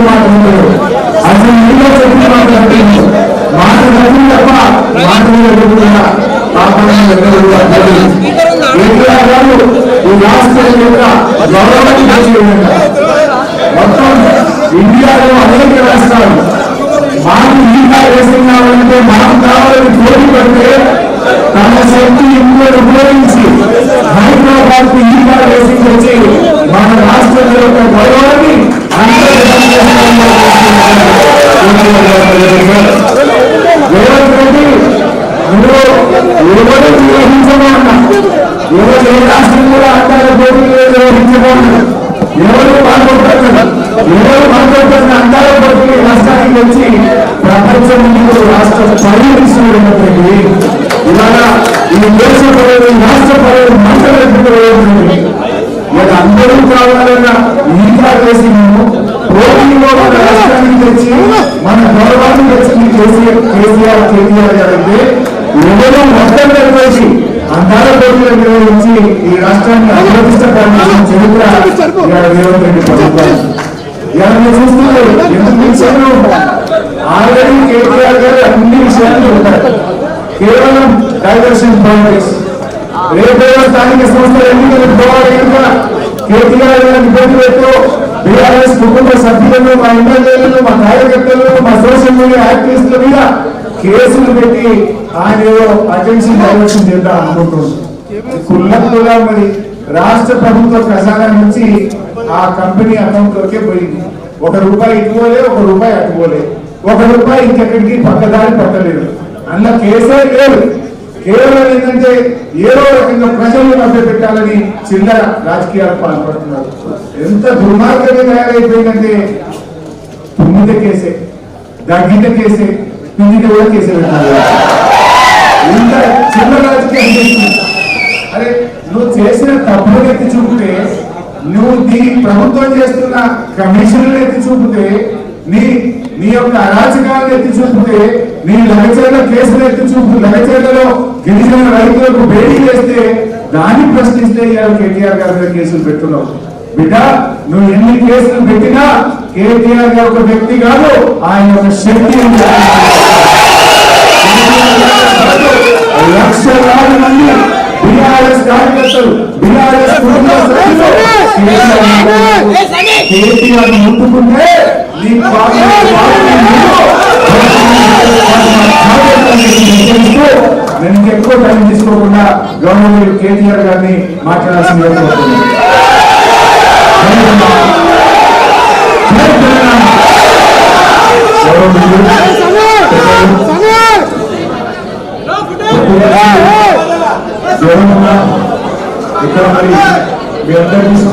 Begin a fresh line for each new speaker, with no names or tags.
మాట్లాడుతున్నారు. అసలు మీలో చెప్పి మాట్లాడుతున్నారు. మాట తప్ప మాట ఈ రాష్ట్రం యొక్క గౌరవాన్ని మొత్తం ఇండియాలో అనేక రాష్ట్రాలు మాకు ఈగా వేసింగ్ కావాలంటే మాకు కావాలని పోటీ పడితే తమ శక్తి ఇంట్లో ఉపయోగించి హైదరాబాద్ కు ఈగా వేసింగ్ వచ్చి మన రాష్ట్రం యొక్క గౌరవాన్ని రేవంత్ రెడ్డి ఎవరు నిర్వహించబోన్నా ఎవరు ఏ రాష్ట్రం కూడా అందాల పోటీలు నిర్వహించబోన్నా ఎవరు పాల్గొంటున్నారు అందాల పోటీలు రాష్ట్రానికి వచ్చి ప్రపంచం రాష్ట్ర పరిరక్షిస్తున్నటువంటి ఇవాళ ఈ దేశ పౌరులు రాష్ట్ర పౌరులు మాట్లాడుతున్నారు. ఇవాళ అందరూ కావాలన్న ఈగా వేసి పోటీలో మన రాష్ట్రానికి తెచ్చి మన గౌరవాన్ని తెచ్చి కేసీఆర్ అయితే ఎవరో మొత్తం నిర్వహించి అందాల పోటీలు నిర్వహించి ఈ రాష్ట్రాన్ని అభివృద్ధిపరిచిన చరిత్ర రేవంత్ రెడ్డి ప్రభుత్వం. ఇలా మీరు చూస్తున్నారు. ఎందుకు విషయంలో ఆల్రెడీ కేసీఆర్ గారు అన్ని విషయాలు ఉంటారు. కేవలం డైవర్షన్ పాలిటిక్స్. రేపేదో స్థానిక సంస్థల ఎన్నికలు పోవాలి కనుక కేటీఆర్ గారిని ఇబ్బంది పెట్టు బీఆర్ఎస్ కుటుంబ సభ్యులను మా ఎమ్మెల్యేలను మా కార్యకర్తలను మా సోషల్ మీడియా యాక్టివిస్టుల మీద కేసులు పెట్టి ఆయన అటెన్షన్ డైవర్షన్ చేద్దాం అనుకుంటున్నారు. కుల్లా మరి రాష్ట్ర ప్రభుత్వ ఖజానా నుంచి ఆ కంపెనీ అకౌంట్ లోకే పోయింది. ₹1 ఇటుపోలే, ₹1 అటుపోలే, ₹1 ఇంకెక్కడికి పక్కదారి పట్టలేదు. అందులో కేసే లేదు. కేవలం ఏంటంటే ఏదో రకంగా ప్రజలను మభ్యపెట్టాలని చిల్లర రాజకీయాలు పాల్పడుతున్నారు. ఎంత దుర్మార్గంగా తయారైపోయిందంటే తుమ్మిద కేసే, దగ్గిట కేసే, పిండిట కూడా కేసే పెట్టాలి. ఇంత చిల్లర రాజకీయాలు చేస్తుంది. అరే నువ్వు చేసిన తప్పులు ఎత్తి చూపితే, నువ్వు దీని ప్రభుత్వం చేస్తున్న కమిషన్లు ఎత్తి చూపితే, నీ యొక్క అరాచకాలను ఎత్తి చూపితే, నీ లగచర్ల కేసులు ఎత్తి చూపు, లగచర్లలో గిరిజన రైతులకు బేడీ చేస్తే దాన్ని ప్రశ్నిస్తే ఇవాళ కేటీఆర్ గారి మీద కేసులు పెట్టున్నావు. బిడ్డ నువ్వు ఎన్ని కేసులు పెట్టినా కేటీఆర్ గారు ఒక వ్యక్తి కాదు, ఆయన ఒక శక్తి. లక్షలాది మంది బీఆర్ఎస్ కార్యకర్తలు, బీఆర్ఎస్ కుటుంబ సభ్యులు కేటీఆర్ ముట్టుకుంటే నేను ఎక్కువ టైం తీసుకోకుండా గవర్నమెంట్ కేటీఆర్ గారిని మాట్లాడాల్సింది. ఇక్కడ మరి మీ అందరికీ